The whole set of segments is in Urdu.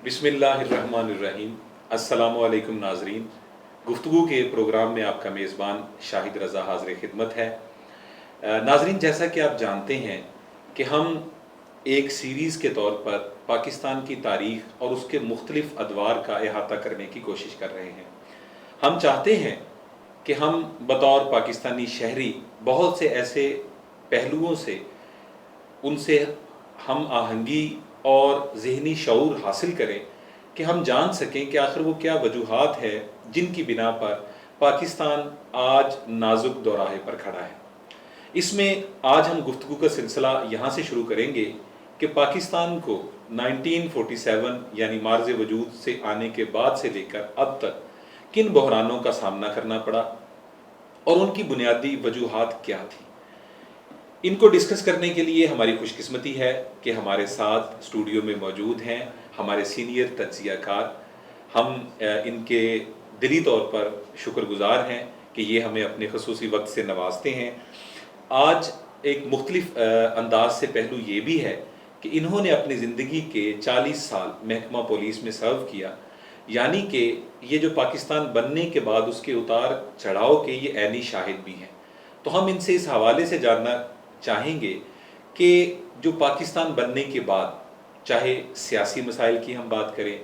بسم اللہ الرحمن الرحیم۔ السلام علیکم ناظرین، گفتگو کے پروگرام میں آپ کا میزبان شاہد رضا حاضر خدمت ہے۔ ناظرین، جیسا کہ آپ جانتے ہیں کہ ہم ایک سیریز کے طور پر پاکستان کی تاریخ اور اس کے مختلف ادوار کا احاطہ کرنے کی کوشش کر رہے ہیں۔ ہم چاہتے ہیں کہ ہم بطور پاکستانی شہری بہت سے ایسے پہلوؤں سے ان سے ہم آہنگی اور ذہنی شعور حاصل کریں کہ ہم جان سکیں کہ آخر وہ کیا وجوہات ہے جن کی بنا پر پاکستان آج نازک دوراہے پر کھڑا ہے۔ اس میں آج ہم گفتگو کا سلسلہ یہاں سے شروع کریں گے کہ پاکستان کو 1947 یعنی مارز وجود سے آنے کے بعد سے لے کر اب تک کن بحرانوں کا سامنا کرنا پڑا اور ان کی بنیادی وجوہات کیا تھیں۔ ان کو ڈسکس کرنے کے لیے ہماری خوش قسمتی ہے کہ ہمارے ساتھ اسٹوڈیو میں موجود ہیں ہمارے سینئر تجزیہ کار۔ ہم ان کے دلی طور پر شکر گزار ہیں کہ یہ ہمیں اپنے خصوصی وقت سے نوازتے ہیں۔ آج ایک مختلف انداز سے پہلو یہ بھی ہے کہ انہوں نے اپنی زندگی کے 40 سال محکمہ پولیس میں سرو کیا، یعنی کہ یہ جو پاکستان بننے کے بعد اس کے اتار چڑھاؤ کے یہ عینی شاہد بھی ہیں۔ تو ہم ان سے اس حوالے سے جاننا چاہیں گے کہ جو پاکستان بننے کے بعد چاہے سیاسی مسائل کی ہم بات کریں،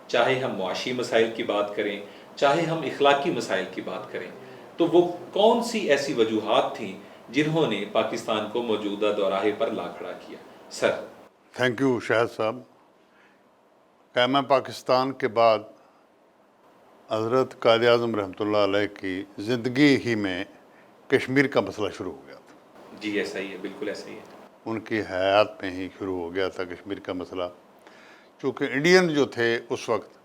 چاہے ہم معاشی مسائل کی بات کریں، چاہے ہم اخلاقی مسائل کی بات کریں، تو وہ کون سی ایسی وجوہات تھیں جنہوں نے پاکستان کو موجودہ دوراہے پر لا کھڑا کیا؟ سر۔ تھینک یو شاہد صاحب۔ قیام پاکستان کے بعد حضرت قائد اعظم رحمۃ اللہ علیہ کی زندگی ہی میں کشمیر کا مسئلہ شروع ہو گیا تھا۔ جی ایسا ہی ہے، بالکل ایسا ہی ہے۔ ان کی حیات میں ہی شروع ہو گیا تھا کشمیر کا مسئلہ، چونکہ انڈین جو تھے اس وقت،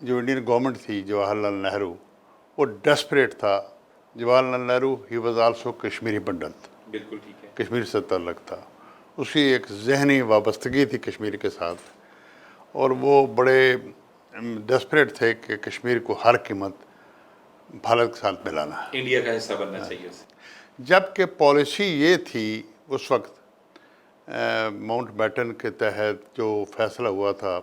جو انڈین گورنمنٹ تھی جواہر لال نہرو، وہ ڈیسپریٹ تھا۔ Jawahar Lal Nehru he was also Kashmiri Pandit, بالکل ٹھیک ہے۔ کشمیر سے تعلق تھا، اس کی ایک ذہنی وابستگی تھی کشمیر کے ساتھ، اور وہ بڑے ڈیسپریٹ تھے کہ کشمیر کو ہر قیمت بھارت کے ساتھ ملانا ہے۔ انڈیا کا حصہ بننا چاہیے اسے۔ جبکہ پالیسی یہ تھی اس وقت ماؤنٹ بیٹن کے تحت جو فیصلہ ہوا تھا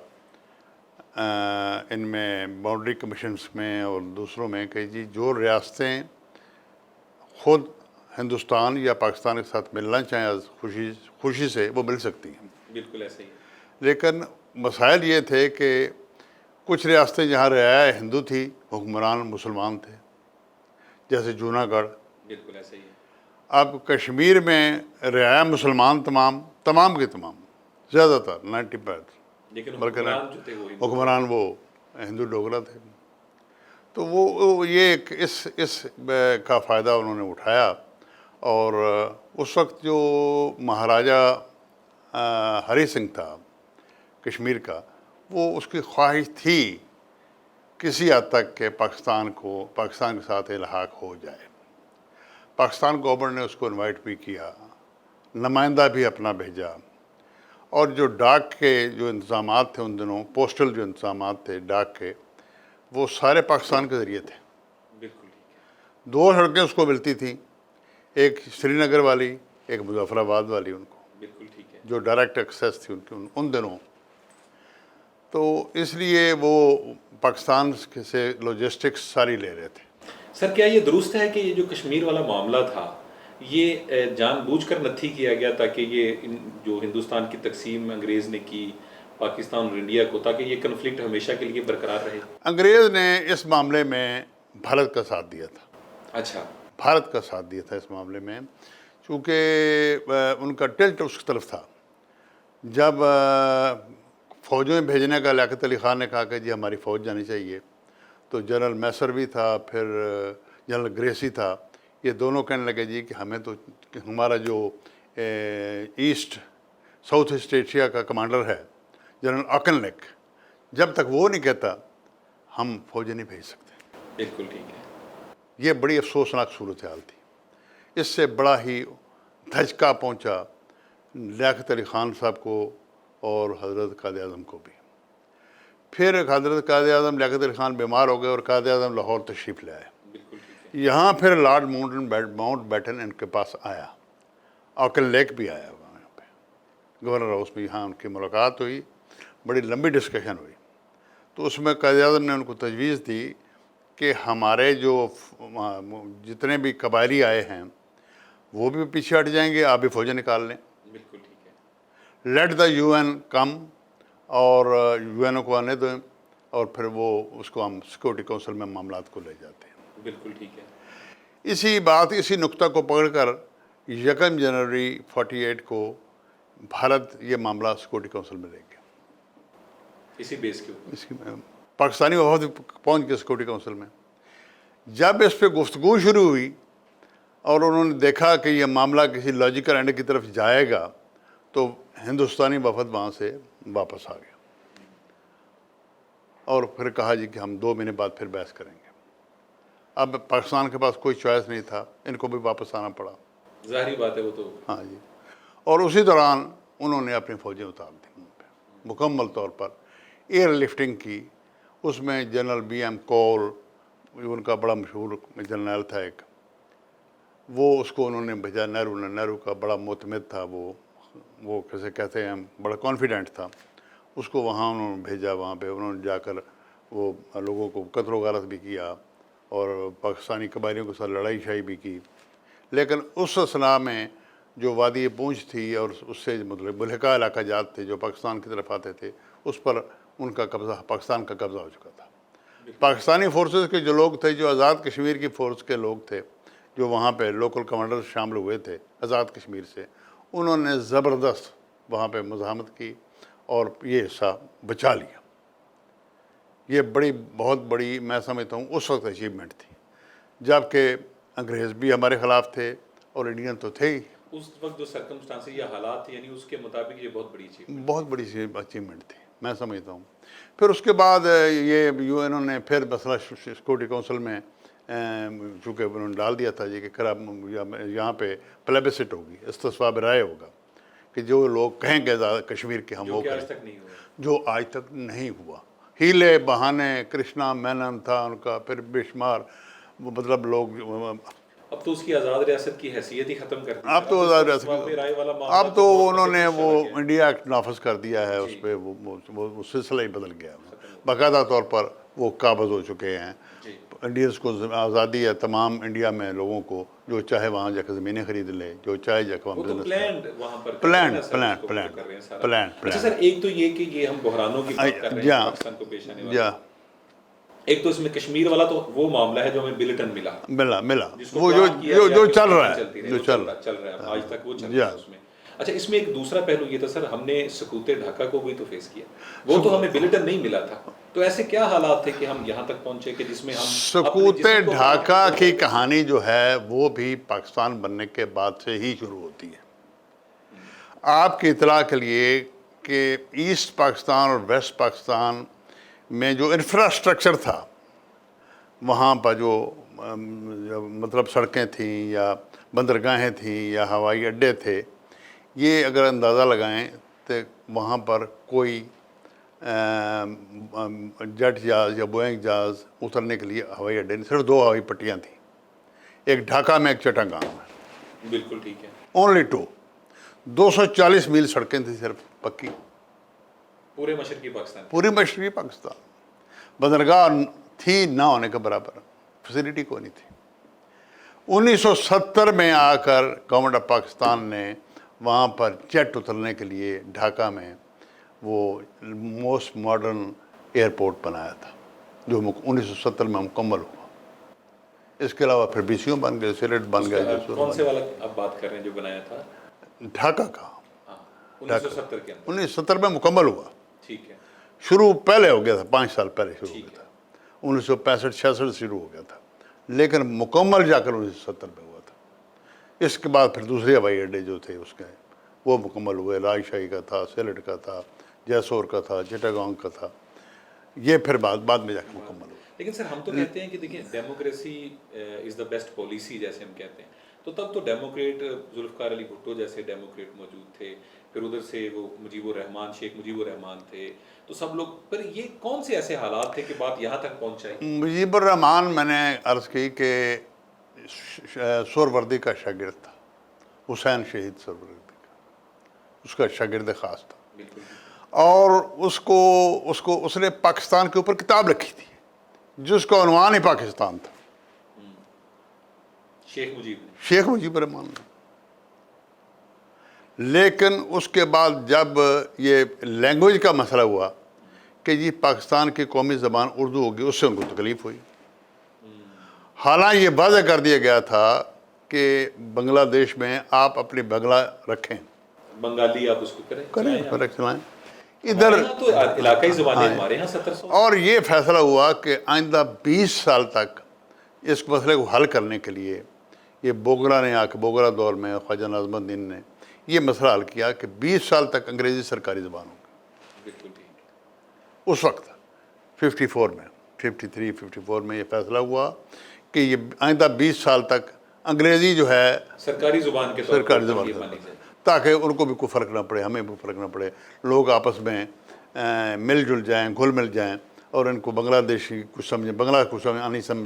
ان میں باؤنڈری کمیشنز میں اور دوسروں میں، کہ جی جو ریاستیں خود ہندوستان یا پاکستان کے ساتھ ملنا چاہیں خوشی سے وہ مل سکتی ہیں، بالکل ایسا ہی ہے۔ لیکن مسائل یہ تھے کہ کچھ ریاستیں جہاں رعایا ہندو تھی، حکمران مسلمان تھے، جیسے جوناگڑھ۔ بالکل ایسا ہی ہے۔ اب کشمیر میں رعایا مسلمان تمام کے تمام، زیادہ تر 90%، لیکن بلکہ حکمران جو تھے وہ حکمران وہ ہندو ڈوگرا تھے۔ تو وہ یہ اس کا فائدہ انہوں نے اٹھایا، اور اس وقت جو مہاراجہ ہری سنگھ تھا کشمیر کا، وہ اس کی خواہش تھی کسی حد تک کہ پاکستان کے ساتھ الحاق ہو جائے۔ پاکستان گورنمنٹ نے اس کو انوائٹ بھی کیا، نمائندہ بھی اپنا بھیجا، اور جو ڈاک کے جو انتظامات تھے ان دنوں، پوسٹل جو انتظامات تھے ڈاک کے، وہ سارے پاکستان کے ذریعے تھے۔ بالکل ٹھیک ہے۔ 2 سڑکیں اس کو ملتی تھیں، ایک سری نگر والی، ایک مظفر آباد والی، ان کو بالکل ٹھیک ہے۔ جو ڈائریکٹ ایکسیس تھی ان کی ان دنوں۔ تو اس لیے وہ پاکستان سے لاجسٹکس ساری لے رہے تھے۔ سر، کیا یہ درست ہے کہ یہ جو کشمیر والا معاملہ تھا یہ جان بوجھ کر نتھی کیا گیا تاکہ یہ جو ہندوستان کی تقسیم انگریز نے کی پاکستان اور انڈیا کو، تاکہ یہ کنفلکٹ ہمیشہ کے لیے برقرار رہے؟ انگریز نے اس معاملے میں بھارت کا ساتھ دیا تھا۔ اچھا۔ بھارت کا ساتھ دیا تھا اس معاملے میں، چونکہ ان کا ٹلٹ اس کی طرف تھا۔ جب فوجیں بھیجنے کا لیاقت علی خان نے کہا کہ جی ہماری فوج جانی چاہیے، تو جنرل میسر بھی تھا، پھر جنرل گریسی تھا، یہ دونوں کہنے لگے جی کہ ہمیں تو ہمارا جو ساؤتھ ایسٹ ایشیا کا کمانڈر ہے جنرل آکن لیک، جب تک وہ نہیں کہتا ہم فوجیں نہیں بھیج سکتے۔ بالکل ٹھیک ہے۔ یہ بڑی افسوسناک صورتحال تھی۔ اس سے بڑا ہی دھچکا پہنچا لیاقت علی خان صاحب کو اور حضرت قائد اعظم کو بھی۔ پھر حضرت قائد اعظم لیاقت علی خان بیمار ہو گئے اور قائد اعظم لاہور تشریف لے آئے۔ بالکل ٹھیک ہے۔ یہاں پھر لارڈ ماؤنٹ بیٹن ان کے پاس آیا، آکن لیک بھی آیا یہاں پہ گورنر ہاؤس میں، یہاں ان کی ملاقات ہوئی، بڑی لمبی ڈسکشن ہوئی. تو اس میں قائد اعظم نے ان کو تجویز دی کہ ہمارے جو جتنے بھی قبائلی آئے ہیں وہ بھی پیچھے ہٹ جائیں گے, آپ بھی فوجیں نکال لیں. بالکل ٹھیک ہے. لیٹ دا یو این کم, اور یو این کو آنے دیں, اور پھر وہ اس کو ہم سیکورٹی کونسل میں معاملات کو لے جاتے ہیں. بالکل ٹھیک ہے. اسی نقطہ کو پکڑ کر 1 جنوری 48 کو بھارت یہ معاملہ سیکورٹی کونسل میں لے گیا. اسی بیس کے اوپر پاکستانی وفد پہنچ گئے سیکورٹی کونسل میں. جب اس پہ گفتگو شروع ہوئی اور انہوں نے دیکھا کہ یہ معاملہ کسی لاجیکل اینڈ کی طرف جائے گا, تو ہندوستانی وفد وہاں سے واپس آ گیا اور پھر کہا جی کہ ہم 2 مہینے بعد پھر بحث کریں گے. اب پاکستان کے پاس کوئی چوائس نہیں تھا, ان کو بھی واپس آنا پڑا. ظاہری بات ہے وہ تو. ہاں جی. اور اسی دوران انہوں نے اپنی فوجیں اتار دی مکمل طور پر, ایئر لفٹنگ کی. اس میں جنرل بی ایم کول, ان کا بڑا مشہور جنرل تھا ایک, وہ اس کو انہوں نے بھیجا. نہرو کا بڑا معتمد تھا, وہ کیسے کہتے ہیں, بڑا کانفیڈنٹ تھا. اس کو وہاں انہوں نے بھیجا. وہاں پہ انہوں نے جا کر وہ لوگوں کو قتل و غارت بھی کیا اور پاکستانی قبائلیوں کے ساتھ لڑائی شائی بھی کی. لیکن اس اثناء میں جو وادی پونچھ تھی اور اس سے مطلب ملحقہ علاقہ جات تھے جو پاکستان کی طرف آتے تھے, اس پر ان کا قبضہ, پاکستان کا قبضہ ہو چکا تھا. پاکستانی فورسز کے جو لوگ تھے, جو آزاد کشمیر کی فورس کے لوگ تھے, جو وہاں پہ لوکل کمانڈر شامل ہوئے تھے آزاد کشمیر سے, انہوں نے زبردست وہاں پہ مزاحمت کی اور یہ حصہ بچا لیا. یہ بہت بڑی میں سمجھتا ہوں اس وقت اچیومنٹ تھی, جبکہ انگریز بھی ہمارے خلاف تھے اور انڈین تو تھے ہی. اس وقت جو سرکمسٹانسز یا حالات تھے, یعنی اس کے مطابق یہ بہت بڑی چیز, بہت بڑی اچیومنٹ تھی میں سمجھتا ہوں. پھر اس کے بعد یہ انہوں نے پھر مسئلہ سیکورٹی کونسل میں چونکہ انہوں نے ڈال دیا تھا جی کہ یہاں پہ پلیبسٹ ہوگی, استصواب رائے ہوگا کہ جو لوگ کہیں گے کشمیر کے ہم وہ کریں, آج تک نہیں ہوا. جو آج تک نہیں ہوا. ہیلے بہانے, کرشنا مینن تھا ان کا, پھر بے شمار مطلب لوگ. اب تو اس کی آزاد ریاست کی حیثیت ہی ختم کر دی. اب تو آزاد ریاست, اب تو انہوں نے وہ انڈیا ایکٹ نافذ کر دیا ہے. اس پہ وہ سلسلہ ہی بدل گیا. باقاعدہ طور پر وہ قابض ہو چکے ہیں. انڈینس کو آزادی ہے تمام انڈیا میں لوگوں کو, جو چاہے وہاں جا کے زمینیں خرید لے, جو چاہے جا کے پلان. اچھا سر, ایک تو یہ کہ یہ ہم بحرانوں کی بات کر رہے ہیں پاکستان کو پیش آنے والا, ایک تو اس میں کشمیر والا تو وہ معاملہ ہے جو ہمیں بلٹن ملا وہ جو چل رہا ہے آج تک وہ چل رہا ہے اس میں. اچھا, اس میں ایک دوسرا پہلو یہ تھا سر, ہم نے سکوت ڈھاکہ کو بھی تو فیس کیا, وہ تو ہمیں بلٹن نہیں ملا تھا. تو ایسے کیا حالات تھے کہ ہم یہاں تک پہنچے کہ جس میں ہم سکوت ڈھاکہ کی کہانی جو ہے وہ بھی پاکستان بننے کے بعد سے ہی شروع ہوتی ہے. آپ کی اطلاع کے لیے کہ ایسٹ پاکستان اور ویسٹ پاکستان میں جو انفراسٹرکچر تھا, وہاں پر جو مطلب سڑکیں تھیں یا بندرگاہیں تھیں یا ہوائی اڈے تھے, یہ اگر اندازہ لگائیں تو وہاں پر کوئی جیٹ جہاز یا بوئنگ جہاز اترنے کے لیے ہوائی اڈے نہیں, صرف 2 ہوائی پٹیاں تھیں, ایک ڈھاکہ میں ایک چٹاگانگ میں. بالکل ٹھیک ہے. اونلی 2. 240 میل سڑکیں تھیں صرف پکی, پورے مشرقی پاکستان. بندرگاہ تھی نہ ہونے کے برابر, فیسلٹی کوئی نہیں تھی. 1970 میں آ کر گورنمنٹ آف پاکستان نے وہاں پر جیٹ اترنے کے لیے ڈھاکہ میں وہ موسٹ ماڈرن ایئرپورٹ بنایا تھا, جو 1970 میں مکمل ہوا. اس کے علاوہ پھر BCO بن گئے, سیلیٹ بن گئے. کون سے والا آپ بات کر رہے ہیں جو بنایا تھا؟ ڈھاکہ کا. 1970 کے اندر 1970 میں مکمل ہوا. ٹھیک ہے. شروع پہلے ہو گیا تھا, 5 سال پہلے شروع ہو گیا تھا. 1965-66 شروع ہو گیا تھا, لیکن مکمل جا کر 1970 میں ہوا تھا. اس کے بعد پھر دوسرے ہوائی اڈے جو تھے اس کے وہ مکمل ہوئے. راج شاہی کا تھا, سیلٹ کا تھا, جیسور کا تھا, چٹاگانگ کا تھا. یہ پھر بعد میں جا کے مکمل ہوا. لیکن سر ہم تو کہتے ہیں کہ دیکھیں democracy is the best policy, جیسے ہم کہتے ہیں, تو تب تو ڈیموکریٹ ذوالفقار علی بھٹو جیسے ڈیموکریٹ موجود تھے, پھر ادھر سے وہ شیخ مجیب الرحمان تھے, تو سب لوگ. پر یہ کون سے ایسے حالات تھے کہ بات یہاں تک پہنچائی؟ مجیب الرحمان میں نے عرض کی کہ سہروردی کا شاگرد تھا, حسین شہید سہروردی کا, اس کا شاگرد خاص تھا. اور اس نے پاکستان کے اوپر کتاب لکھی تھی جس کا عنوان ہی پاکستان تھا، شیخ مجیب الرحمان نے۔ لیکن اس کے بعد جب یہ لینگویج کا مسئلہ ہوا کہ جی پاکستان کی قومی زبان اردو ہوگی، اس سے ان کو تکلیف ہوئی۔ حالانکہ یہ واضح کر دیا گیا تھا کہ بنگلہ دیش میں آپ اپنی بنگلہ رکھیں، بنگالی آپ اس کو کریں چلائیں ادھر، تو علاقائی زبانیں ہمارے ہاں 1700۔ اور یہ فیصلہ ہوا کہ آئندہ 20 سال تک اس مسئلے کو حل کرنے کے لیے یہ بوگرا نے بوگرا دور میں خواجہ نظم الدین نے یہ مسئلہ حل کیا کہ 20 سال تک انگریزی سرکاری زبان ہوگی۔ بالکل ٹھیک۔ اس وقت 54 میں 54 میں یہ فیصلہ ہوا کہ یہ آئندہ 20 سال تک انگریزی جو ہے سرکاری زبان کے طور پر یہ مانی جائے، تاکہ ان کو بھی کوئی فرق نہ پڑے، ہمیں بھی فرق نہ پڑے، لوگ آپس میں مل جل جائیں، گھل مل جائیں، اور ان کو بنگلہ دیشی کچھ سمجھیں، بنگلہ کچھ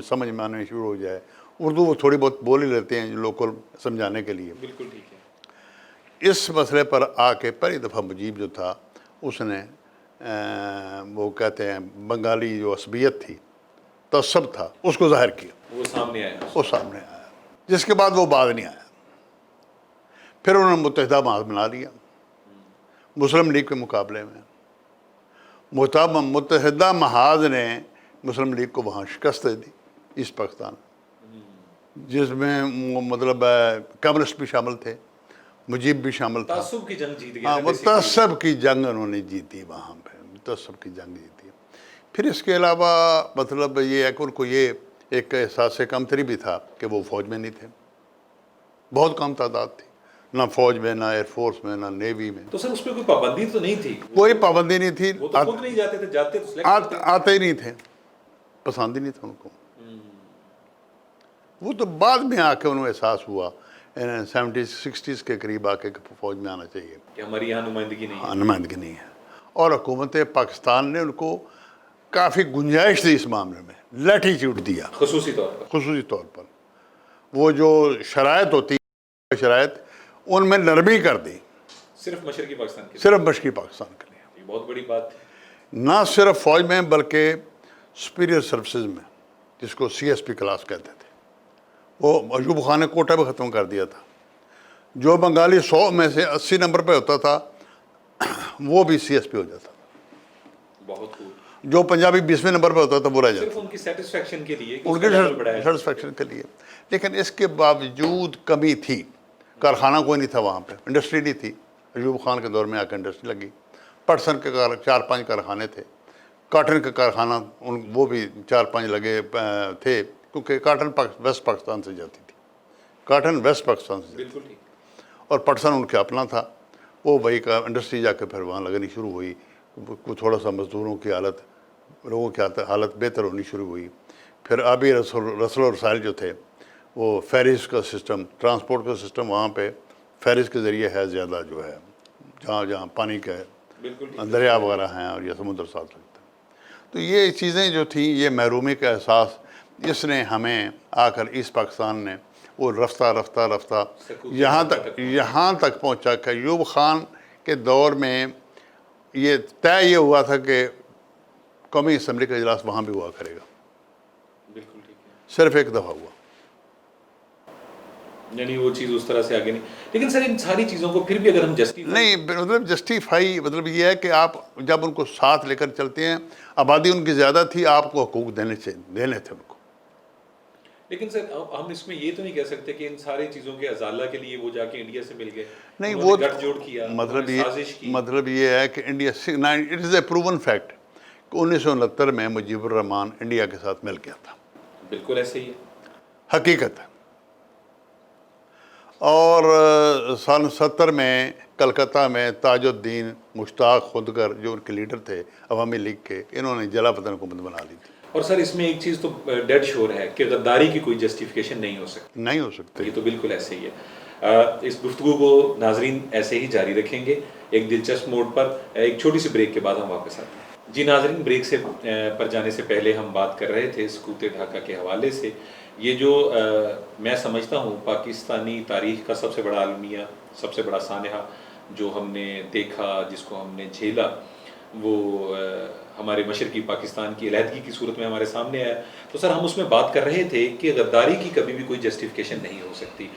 سمجھ میں آنے شروع ہو جائے۔ اردو وہ تھوڑی بہت بول ہی لیتے ہیں لوکل سمجھانے کے لیے۔ بالکل ٹھیک ہے۔ اس مسئلے پر آ کے پہلی دفعہ مجیب جو تھا اس نے وہ کہتے ہیں بنگالی جو عصبیت تھی، تعصب تھا، اس کو ظاہر کیا، وہ سامنے آیا، جس کے بعد وہ بعد نہیں آیا۔ پھر انہوں نے متحدہ محاذ بنا لیا مسلم لیگ کے مقابلے میں۔ متحدہ محاذ نے مسلم لیگ کو وہاں شکست دے دی، ایسٹ پاکستان، جس میں مطلب کمیونسٹ بھی شامل تھے، مجیب بھی شامل تھا۔ تعصب کی جنگ جیت گئے۔ ہاں، وہ تعصب کی جنگ انہوں نے جیتی، وہاں پہ تعصب کی جنگ جیتی۔ پھر اس کے علاوہ مطلب یہ ہے کہ ان کو یہ ایک احساس کمتری بھی تھا کہ وہ فوج میں نہیں تھے، بہت کم تعداد تھی، نہ فوج میں، نہ ایئر فورس میں، نہ نیوی میں۔ تو سر اس پہ کوئی پابندی تو نہیں تھی؟ کوئی پابندی نہیں تھی، وہ تو خود نہیں جاتے تھے، جاتے تو سلیکٹ ہوتے تھے۔ آتے ہی نہیں تھے، پسند ہی نہیں تھا ان کو۔ وہ تو بعد میں آ کے انہوں احساس ہوا 70s کے قریب آ کے کہ فوج میں آنا چاہیے، کہ ہماری یہاں نمائندگی نہیں ہے۔ نمائندگی نہیں ہے۔ اور حکومت پاکستان نے ان کو کافی گنجائش دی اس معاملے میں، لیٹیچیوڈ دیا، خصوصی طور پر وہ جو شرائط ہوتی ہے، شرائط ان میں نرمی کر دی، صرف مشرقی پاکستان کے لیے، صرف مشرقی پاکستان کے لیے۔ یہ بہت بڑی بات ہے۔ نہ صرف فوج میں بلکہ سپیریئر سروسز میں، جس کو CSP کلاس کہتے تھے، وہ ایوب خان نے کوٹا بھی ختم کر دیا تھا۔ جو بنگالی 100 میں سے 80 نمبر پہ ہوتا تھا وہ بھی CSP ہو جاتا تھا، بہت خوب۔ جو پنجابی 20ویں نمبر پہ ہوتا تھا وہ رہ جاتا صرف ان کی سیٹسفیکشن کے لیے، ان کی سیٹسفیکشن کے لیے۔ لیکن اس کے باوجود کمی تھی، کارخانہ کوئی نہیں تھا وہاں پہ، انڈسٹری نہیں تھی۔ ایوب خان کے دور میں آ کے انڈسٹری لگی، پٹسن کے 4-5 کارخانے تھے، کاٹن کا کارخانہ وہ بھی 4-5 لگے تھے، کیونکہ کاٹن ویسٹ پاکستان سے جاتی تھی، کاٹن ویسٹ پاکستان سے، بالکل ٹھیک۔ اور پٹسن ان کے اپنا تھا، وہ وہی کا انڈسٹری جا کے پھر وہاں لگنی شروع ہوئی۔ تھوڑا سا مزدوروں کی حالت، لوگوں کی حالت بہتر ہونی شروع ہوئی۔ پھر آبی رسل و رسائل جو تھے، وہ فیریز کا سسٹم، ٹرانسپورٹ کا سسٹم وہاں پہ فیریز کے ذریعے ہے زیادہ، جو ہے جہاں پانی کے دریا وغیرہ ہیں اور یہ سمندر ساتھ لگتا ہے۔ تو یہ چیزیں جو تھیں، یہ محرومی کا احساس اس نے ہمیں آ کر ایسٹ پاکستان نے وہ رفتہ یہاں تک پہنچا کہ ایوب خان کے دور میں یہ طے ہوا تھا کہ قومی اسمبلی کا اجلاس وہاں بھی ہوا کرے گا۔ بالکل ٹھیک ہے۔ صرف ایک دفعہ ہوا، یعنی وہ چیز اس طرح سے آگے نہیں۔ لیکن سر ان ساری چیزوں کو پھر بھی اگر ہم مطلب جسٹیفائی مطلب یہ ہے کہ آپ جب ان کو ساتھ لے کر چلتے ہیں، آبادی ان کی زیادہ تھی، آپ کو حقوق دینے تھے ان کو۔ لیکن سر ہم اس میں یہ تو نہیں کہہ سکتے کہ ان ساری چیزوں کے ازالہ کے لیے وہ جا کے انڈیا سے مل گئے، نہیں، وہ گٹھ جوڑ کیا، سازش کی۔ مطلب یہ ہے کہ India, it is a proven fact کہ 1969 میں مجیب الرحمان انڈیا کے ساتھ مل گیا تھا، بالکل ایسے ہی ہے، حقیقت ہے۔ اور سن 70 میں کلکتہ میں تاج الدین مشتاق خودگر جو ان کے لیڈر تھے عوامی لیگ کے، انہوں نے جلا وطن حکومت بنا لی تھی۔ اور سر اس میں ایک چیز تو ڈیڈ شور ہے کہ غداری کی کوئی جسٹیفیکیشن نہیں ہو سکتی، یہ تو بالکل ایسے ہی ہے۔ اس گفتگو کو ناظرین ایسے ہی جاری رکھیں گے ایک دلچسپ موڈ پر، ایک چھوٹی سی بریک کے بعد ہم واپس آتے ہیں۔ جی ناظرین، بریک سے پر جانے سے پہلے ہم بات کر رہے تھے سقوط ڈھاکہ کے حوالے سے۔ یہ جو میں سمجھتا ہوں پاکستانی تاریخ کا سب سے بڑا المیہ، سب سے بڑا سانحہ جو ہم نے دیکھا، جس کو ہم نے جھیلا، وہ ہمارے مشرقی پاکستان کی علیحدگی کی صورت میں ہمارے سامنے آیا. تو سر ہم اس میں بات کر رہے تھے کہ غداری کی کبھی بھی کوئی جسٹیفیکیشن نہیں ہو سکتی.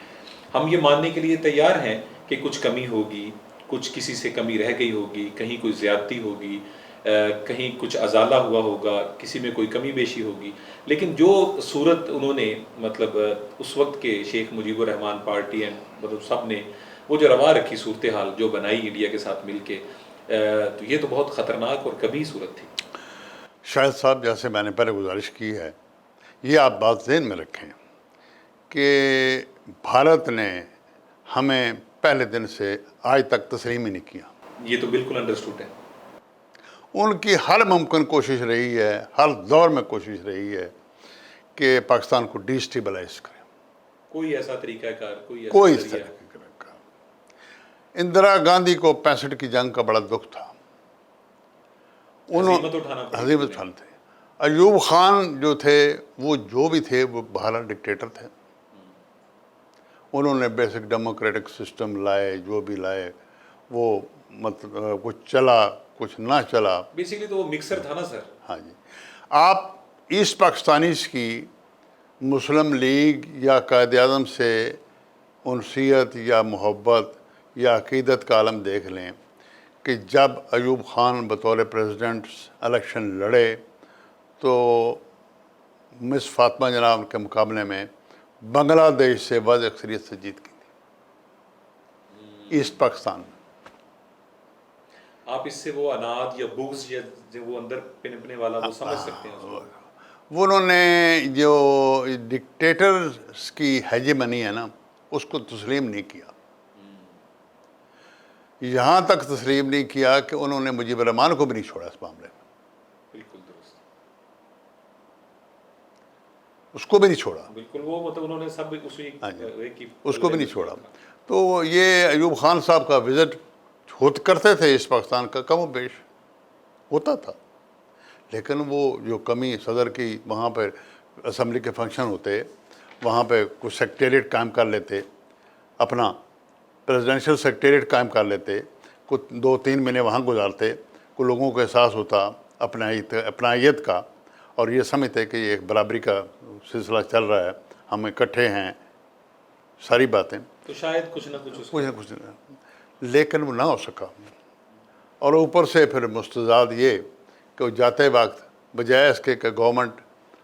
ہم یہ ماننے کے لیے تیار ہیں کہ کچھ کمی ہوگی، کچھ کسی سے کمی رہ گئی ہوگی، کہیں کوئی زیادتی ہوگی، کہیں کچھ ازالہ ہوا ہوگا، کسی میں کوئی کمی بیشی ہوگی، لیکن جو صورت انہوں نے مطلب اس وقت کے شیخ مجیب الرحمان پارٹی مطلب سب نے وہ جو روا رکھی صورتحال جو بنائی انڈیا کے ساتھ مل کے، تو یہ تو بہت خطرناک اور کبھی صورت تھی. شاہد صاحب، جیسے میں نے پہلے گزارش کی ہے، یہ آپ بات ذہن میں رکھیں کہ بھارت نے ہمیں پہلے دن سے آج تک تسلیم ہی نہیں کیا. یہ تو بالکل انڈرسٹوڈ ہے. ان کی ہر ممکن کوشش رہی ہے، ہر دور میں کوشش رہی ہے کہ پاکستان کو ڈیسٹیبلائز کریں. کوئی ایسا طریقہ کار، کوئی ایسا اس ذریعہ. طرح کا. اندرا گاندھی کو 65 کی جنگ کا بڑا دکھ تھا. ہزیمت اٹھانا پڑی. ہزیمت اٹھانے تھے. ایوب خان جو تھے، وہ جو بھی تھے، وہ باہر ڈکٹیٹر تھے. انہوں نے بیسک ڈیموکریٹک سسٹم لائے، جو بھی لائے وہ مطلب کچھ چلا کچھ نہ چلا. بیسیکلی تو وہ مکسر تھا نا سر. ہاں جی. آپ ایسٹ پاکستانیز کی مسلم لیگ یا قائد اعظم سے انسیت یا محبت یا عقیدت کا عالم دیکھ لیں کہ جب ایوب خان بطور پریزیڈنٹ الیکشن لڑے تو مس فاطمہ جناب کے مقابلے میں بنگلہ دیش سے واضح اکثریت سے جیت گئی تھی ایسٹ پاکستان میں. آپ اس سے وہ اناد یا بغض یا جو وہ اندر پنپنے والا وہ سمجھ سکتے ہیں اس کو. وہ انہوں نے جو ڈکٹیٹرز کی ہیجمنی ہے نا، اس کو تسلیم نہیں کیا. یہاں تک تسلیم نہیں کیا کہ انہوں نے مجیب الرحمان کو بھی نہیں چھوڑا اس معاملے میں. بالکل درست. اس کو بھی نہیں چھوڑا. بالکل وہ مطلب انہوں نے سب اس کو بھی نہیں چھوڑا. تو یہ ایوب خان صاحب کا وزٹ کرتے تھے اس پاکستان کا، کم و بیش ہوتا تھا، لیکن وہ جو کمی صدر کی، وہاں پہ اسمبلی کے فنکشن ہوتے، وہاں پہ کچھ سیکریٹریٹ قائم کر لیتے، اپنا پریزیڈنشل سیکریٹریٹ قائم کر لیتے، کچھ 2-3 مہینے وہاں گزارتے، کو لوگوں کو احساس ہوتا اپنائیت کا، اور یہ سمجھتے کہ یہ ایک برابری کا سلسلہ چل رہا ہے، ہم اکٹھے ہیں، ساری باتیں تو شاید کچھ نہ کچھ لیکن وہ نہ ہو سکا. اور اوپر سے پھر مستضاد یہ کہ وہ جاتے وقت بجائے اس کے کہ گورنمنٹ،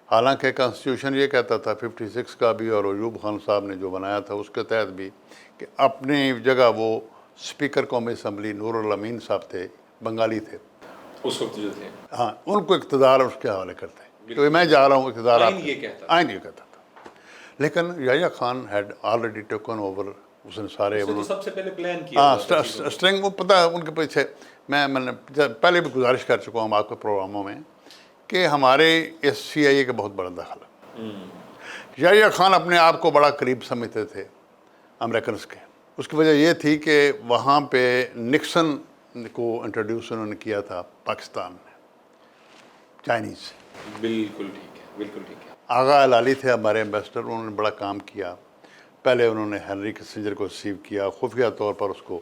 حالانکہ کانسٹیٹیوشن یہ کہتا تھا 56 کا بھی، اور ایوب خان صاحب نے جو بنایا تھا اس کے تحت بھی، کہ اپنی جگہ وہ اسپیکر قومی اسمبلی نور الامین صاحب تھے، بنگالی تھے اس وقت جو تھے. ہاں، ان کو اقتدار اس کے حوالے کرتے کہ میں جا رہا ہوں اقتدار. آئین یہ کہتا تھا. لیکن Yahya Khan had already taken over. اس نے سارے تو سب سے پہلے پلان کیا اسٹرنگ، وہ پتہ ہے ان کے پیچھے. میں نے پہلے بھی گزارش کر چکا ہوں آپ کے پروگراموں میں کہ ہمارے CIA کا بہت بڑا دخل ہے. یحییٰ خان اپنے آپ کو بڑا قریب سمجھتے تھے امریکنز کے. اس کی وجہ یہ تھی کہ وہاں پہ نکسن کو انٹروڈیوس انہوں نے کیا تھا پاکستان میں، چائنیز سے. بالکل ٹھیک ہے، بالکل ٹھیک ہے. آغا علالی تھے ہمارے ایمبیسڈر، انہوں نے بڑا کام کیا. پہلے انہوں نے ہنری کسنجر کو ریسیو کیا، خفیہ طور پر اس کو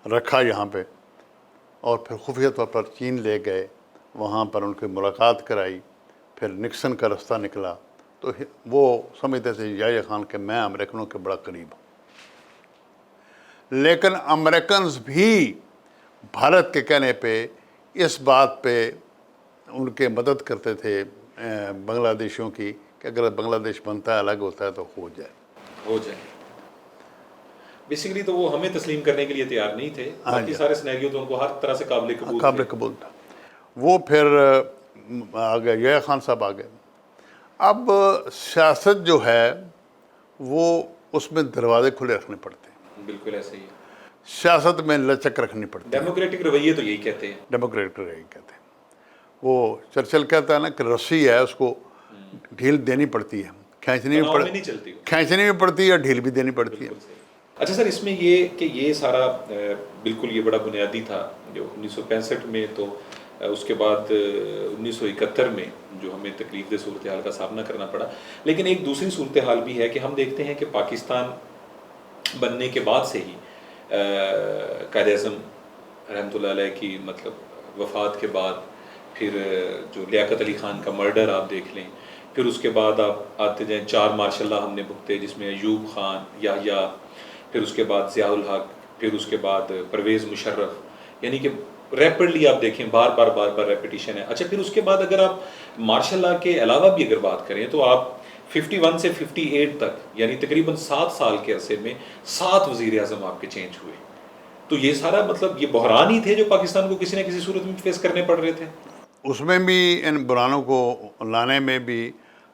رکھا یہاں پہ، اور پھر خفیہ طور پر چین لے گئے، وہاں پر ان کی ملاقات کرائی. پھر نکسن کا رستہ نکلا تو وہ سمجھتے تھے یحییٰ خان کہ میں امریکنوں کے بڑا قریب ہوں. لیکن امریکنز بھی بھارت کے کہنے پہ اس بات پہ ان کے مدد کرتے تھے بنگلہ دیشیوں کی کہ اگر بنگلہ دیش بنتا ہے، الگ ہوتا ہے تو ہو جائے. بیسیکلی تو وہ ہمیں تسلیم کرنے کے لیے تیار نہیں تھے. باقی سارے سینیریو تو ان کو ہر طرح سے قابل قبول تھا. وہ پھر آ گئے، یحییٰ خان صاحب آ گئے. اب سیاست جو ہے وہ اس میں دروازے کھلے رکھنے پڑتے ہیں. بالکل ایسے ہی. سیاست میں لچک رکھنی پڑتی ہے. ڈیموکریٹک رویے تو یہی کہتے ہیں. ڈیموکریٹک رویے کہتے ہیں. وہ چرچل کہتا ہے نا کہ رسی ہے، اس کو ڈھیل دینی پڑتی ہے، کھینچنی بھی پڑتی ہے اور ڈھیل بھی دینی پڑتی ہے. اچھا سر، اس میں یہ کہ یہ سارا بالکل یہ بڑا بنیادی تھا جو 1965 میں، تو اس کے بعد 1971 میں جو ہمیں تکلیف دہ صورتحال کا سامنا کرنا پڑا. لیکن ایک دوسری صورتحال بھی ہے کہ ہم دیکھتے ہیں کہ پاکستان بننے کے بعد سے ہی قائد اعظم رحمۃ اللہ علیہ کی مطلب وفات کے بعد پھر جو لیاقت علی خان کا مرڈر آپ دیکھ لیں، پھر اس کے بعد آپ آتے جائیں 4 مارشاء اللہ ہم نے بھگتے جس میں ایوب خان، یحییٰ، پھر اس کے بعد ضیاء الحق، پھر اس کے بعد پرویز مشرف، یعنی کہ ریپڈلی آپ دیکھیں بار بار ریپیٹیشن ہے. اچھا پھر اس کے بعد اگر آپ مارشاء اللہ کے علاوہ بھی اگر بات کریں تو آپ 51 سے 58 تک یعنی تقریباً 7 سال کے عرصے میں 7 وزیر اعظم آپ کے چینج ہوئے. تو یہ سارا مطلب یہ بحران ہی تھے جو پاکستان کو کسی نہ کسی صورت میں فیس کرنے پڑ رہے تھے. اس میں بھی ان بحرانوں کو لانے میں بھی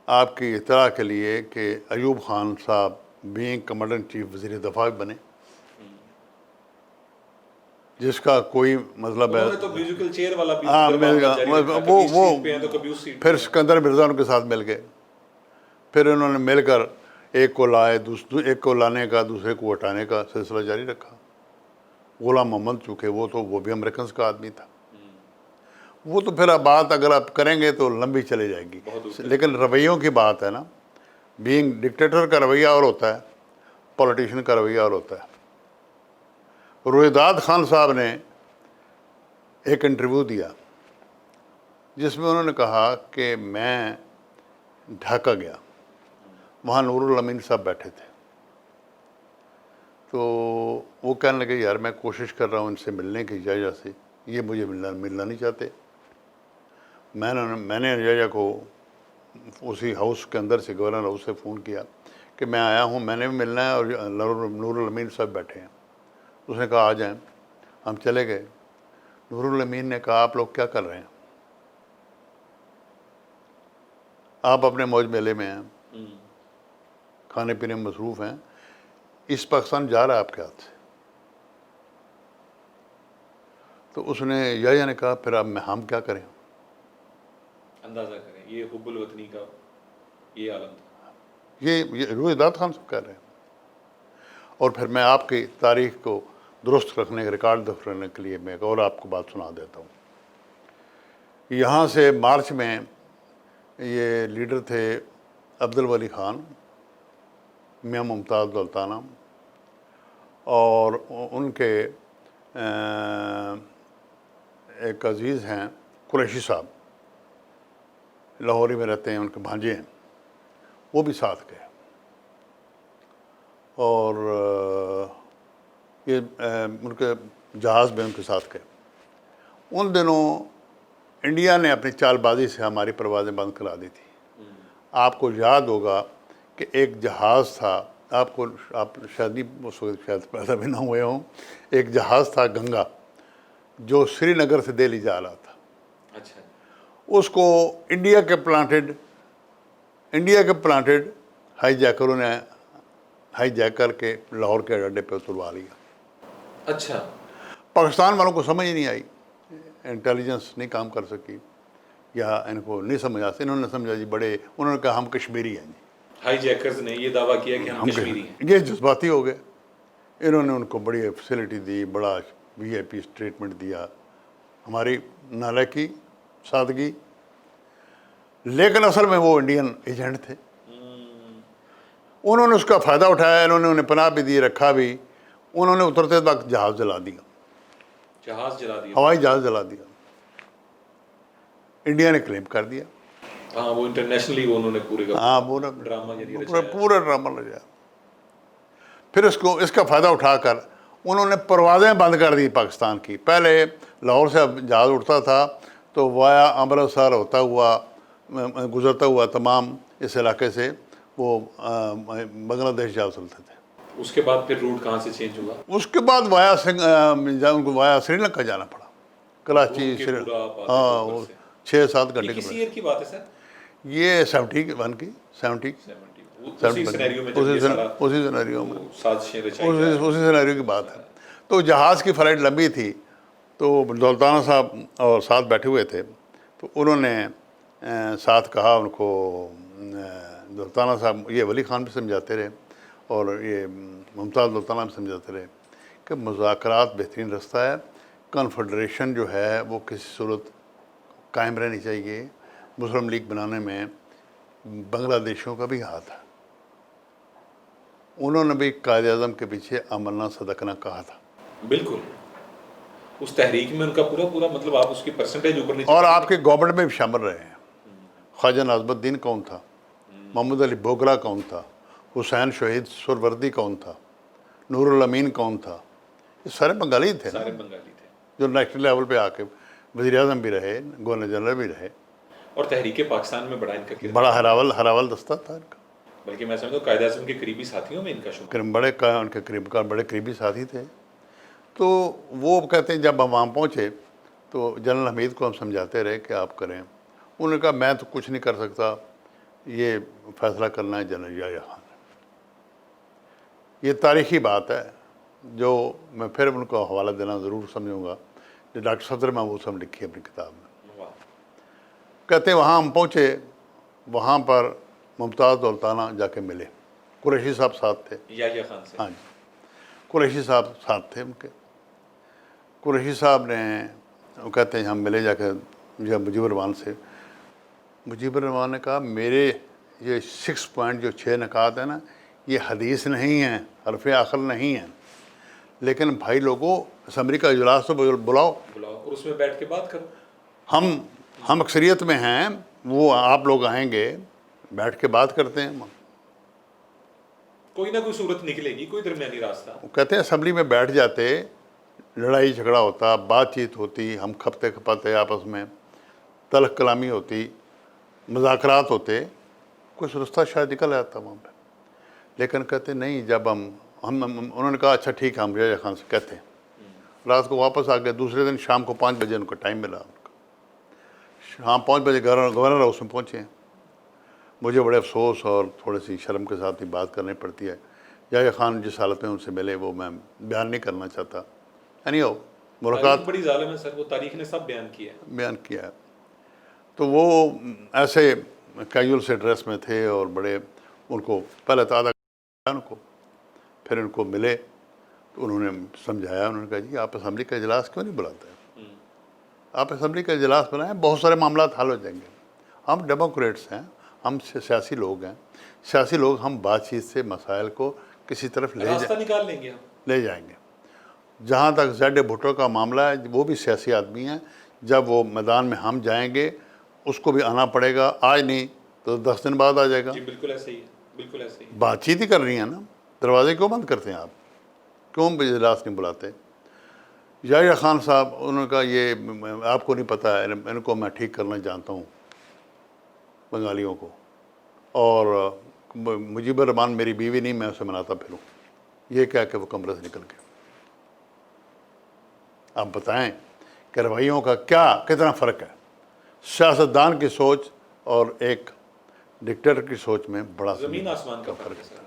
آپ کی اطلاع کے لیے کہ ایوب خان صاحب بینگ کمانڈر ان چیف وزیر دفاع بنے، جس کا کوئی مطلب ہے. انہوں نے تو میوزیکل چیئر والا بھی ہاں دربار جاری رکھا، کبھی اس سیٹ پہ ہیں تو کبھی اس سیٹ پھر پہ ہیں. سکندر مرزا ان کے ساتھ مل گئے، پھر انہوں نے مل کر ایک کو لائے، ایک کو لانے کا دوسرے کو ہٹانے کا سلسلہ جاری رکھا. غلام محمد چونکہ وہ بھی امریکنز کا آدمی تھا. وہ تو پھر اب بات اگر آپ کریں گے تو لمبی چلی جائے گی، لیکن رویوں کی بات ہے نا. بینگ ڈکٹیٹر کا رویہ اور ہوتا ہے، پولیٹیشین کا رویہ اور ہوتا ہے. رویداد خان صاحب نے ایک انٹرویو دیا جس میں انہوں نے کہا کہ میں ڈھاکہ گیا، وہاں نور الامین صاحب بیٹھے تھے، تو وہ کہنے لگے یار میں کوشش کر رہا ہوں ان سے ملنے کی ججا سے، یہ مجھے ملنا نہیں چاہتے. میں نے ججا کو اسی ہاؤس کے اندر سے گورنر ہاؤس سے فون کیا کہ میں آیا ہوں، میں نے بھی ملنا ہے اور نور الامین صاحب بیٹھے ہیں. اس نے کہا آ جائیں. ہم چلے گئے. نور الامین نے کہا آپ لوگ کیا کر رہے ہیں؟ آپ اپنے موج میلے میں ہیں، کھانے پینے میں مصروف ہیں، اس پاکستان جا رہا ہے آپ کے ہاتھ سے. تو اس نے یا نے کہا پھر اب ہم کیا کریں؟ اندازہ کریں یہ حب الوطنی کا یہ عالم تھا. یہ رویداد خان صاحب کہہ رہے ہیں. اور پھر میں آپ کی تاریخ کو درست رکھنے کے ریکارڈ درست رکھنے کے لیے میں ایک اور آپ کو بات سنا دیتا ہوں. یہاں سے مارچ میں یہ لیڈر تھے عبد الولی خان، میاں ممتاز دولتانہ، اور ان کے ایک عزیز ہیں قریشی صاحب، لاہوری میں رہتے ہیں، ان کے بھانجے ہیں، وہ بھی ساتھ گئے. اور یہ ان کے جہاز میں ان کے ساتھ گئے. ان دنوں انڈیا نے اپنی چال بازی سے ہماری پروازیں بند کرا دی تھی. آپ کو یاد ہوگا کہ ایک جہاز تھا، آپ شاید پیدا بھی نہ ہوئے ہوں، ایک جہاز تھا گنگا جو سری نگر سے دہلی جا رہا تھا. اچھا. اس کو انڈیا کے پلانٹڈ ہائی جیکروں نے ہائی جیک کر کے لاہور کے اڈے پہ اتروا لیا. اچھا. پاکستان والوں کو سمجھ نہیں آئی، انٹیلیجنس نہیں کام کر سکی، یا ان کو نہیں سمجھ آ سکتی. انہوں نے سمجھا جی انہوں نے کہا ہم کشمیری ہیں جی. ہائی جیکرز نے یہ دعویٰ کیا کہ ہم کشمیری ہیں. یہ جذباتی ہو گئے. انہوں نے ان کو بڑی فیسلٹی دی، بڑا وی آئی پی ٹریٹمنٹ دیا، ہماری نالائکی، سادگی. لیکن اصل میں وہ انڈین ایجنٹ تھے. انہوں نے اس کا فائدہ اٹھایا، انہوں نے انہیں پناہ بھی دی، رکھا بھی. انہوں نے اترتے وقت جہاز جلا دیا، ہوائی جہاز جلا دیا. انڈیا نے کلیم کر دیا. ہاں وہ انٹرنیشنلی انہوں نے پورا ڈرامہ لگایا. پھر اس کا فائدہ اٹھا کر انہوں نے پروازیں بند کر دی پاکستان کی. پہلے لاہور سے جہاز اٹھتا تھا تو وایا امرتسر ہوتا ہوا گزرتا ہوا تمام اس علاقے سے وہ بنگلہ دیش جا اترتے تھے. اس کے بعد پھر روٹ کہاں سے چینج ہوا؟ اس کے بعد ان کو وایا سری لنکا جانا پڑا، کراچی. ہاں وہ 6-7 گھنٹے کسی ایئر کی بات ہے سر؟ یہ 71 کی 70 اسی سینیریو میں اسی سینیریو کی بات ہے. تو جہاز کی فلائٹ لمبی تھی، تو دولتانہ صاحب اور ساتھ بیٹھے ہوئے تھے. تو انہوں نے ساتھ کہا ان کو، دولتانہ صاحب یہ ولی خان بھی سمجھاتے رہے اور یہ ممتاز دولتانہ بھی سمجھاتے رہے کہ مذاکرات بہترین رستہ ہے، کنفیڈریشن جو ہے وہ کسی صورت قائم رہنی چاہیے. مسلم لیگ بنانے میں بنگلہ دیشوں کا بھی ہاتھ ہے. انہوں نے بھی قائد اعظم کے پیچھے آمنا صدقنا کہا تھا. بالکل اس تحریک میں ان کا پورا پورا مطلب آپ اس کی پرسنٹیج اوپر نیچے اور آپ کے گورنمنٹ میں بھی شامل رہے ہیں. خواجہ ناظم الدین کون تھا؟ محمد علی بوگرا کون تھا؟ حسین شہید سروردی کون تھا؟ نور الامین کون تھا؟ یہ سارے بنگالی تھے نا، سارے بنگالی تھے جو نیشنل لیول پہ آ کے وزیر اعظم بھی رہے، گورنر جنرل بھی رہے. اور تحریک پاکستان میں بڑا ان کا کردار، بڑا ہراول دستہ تھا ان کا. بلکہ میں سمجھتا ہوں قائد اعظم کے قریبی ساتھیوں میں ان کا شمار. ان کے بڑے قریبی ساتھی تھے. تو وہ کہتے ہیں جب ہم وہاں پہنچے تو جنرل حمید کو ہم سمجھاتے رہے کہ آپ کریں. انہوں نے کہا میں تو کچھ نہیں کر سکتا، یہ فیصلہ کرنا ہے جنرل یحییٰ خان. یہ تاریخی بات ہے جو میں پھر ان کو حوالہ دینا ضرور سمجھوں گا، جو ڈاکٹر صدر محمود صاحب نے لکھی اپنی کتاب میں. واہ. کہتے ہیں وہاں ہم پہنچے، وہاں پر ممتاز دولتانہ جا کے ملے. قریشی صاحب ساتھ تھے. یحییٰ خان سے. ہاں جی، قریشی صاحب ساتھ تھے ان کے. قریشی صاحب نے، وہ کہتے ہیں ہم ملے جا کے مجیب الرحمان سے. مجیب الرحمان نے کہا میرے یہ 6 پوائنٹ جو 6 نکات ہیں نا، یہ حدیث نہیں ہیں، حرف عقل نہیں ہیں، لیکن بھائی لوگوں اسمبلی کا اجلاس تو بلاؤ، اور اس میں بیٹھ کے بات کرو. ہم اکثریت میں ہیں، وہ آپ لوگ آئیں گے، بیٹھ کے بات کرتے ہیں. کوئی نہ کوئی صورت نکلے گی، کوئی درمیانی راستہ. وہ کہتے ہیں اسمبلی میں بیٹھ جاتے، لڑائی جھگڑا ہوتا، بات چیت ہوتی، ہم کھپتے کھپاتے آپس میں، تلخ کلامی ہوتی، مذاکرات ہوتے، کچھ رستہ شاید نکل آتا وہاں پہ. لیکن کہتے نہیں، جب ہم انہوں نے کہا اچھا ٹھیک ہے، ہم یحییٰ خان سے کہتے ہیں. رات کو واپس آ گئے. دوسرے دن شام کو 5 بجے ان کو ٹائم ملا. شام 5 بجے گورنر ہاؤس میں پہنچے. مجھے بڑے افسوس اور تھوڑی سی شرم کے ساتھ ہی بات کرنی پڑتی ہے. یحییٰ خان جس حالت میں ان سے ملے وہ میں بیان نہیں کرنا چاہتا. یعنی ملاقات تاریخ بڑی ظالم ہے سر، وہ تاریخ نے سب بیان کیا ہے. بیان کیا ہے. تو وہ ایسے کیجول سے ڈریس میں تھے اور بڑے، ان کو پہلے تعداد ان کو، پھر ان کو ملے تو انہوں نے سمجھایا. انہوں نے کہا جی آپ اسمبلی کا اجلاس کیوں نہیں بلاتے؟ آپ اسمبلی کا اجلاس بنائیں، بہت سارے معاملات حل ہو جائیں گے. ہم ڈیموکریٹس ہیں، ہم سیاسی لوگ ہیں. سیاسی لوگ ہم بات چیت سے مسائل کو کسی طرف راستہ نکال لیں گے ہم. لے جائیں گے. جہاں تک زیڈ بھٹو کا معاملہ ہے، وہ بھی سیاسی آدمی ہیں. جب وہ میدان میں ہم جائیں گے اس کو بھی آنا پڑے گا. آج نہیں تو 10 دن بعد آ جائے گا. جی بالکل ایسے ہی ہے، بالکل ایسے ہی. بات چیت ہی کر رہی ہیں نا. دروازے کیوں بند کرتے ہیں آپ؟ کیوں اجلاس نہیں بلاتے؟ یحییٰ خان صاحب، انہوں نے کہا یہ آپ کو نہیں پتہ ہے، ان کو میں ٹھیک کرنا جانتا ہوں بنگالیوں کو، اور مجیب الرحمان میری بیوی نہیں، میں اسے مناتا پھروں. یہ کہہ کے وہ کمرے سے نکل گئے. آپ بتائیں کہ رویوں کا کتنا فرق ہے. سیاستدان کی سوچ اور ایک ڈکٹیٹر کی سوچ میں بڑا زمین آسمان کا فرق ہے سر.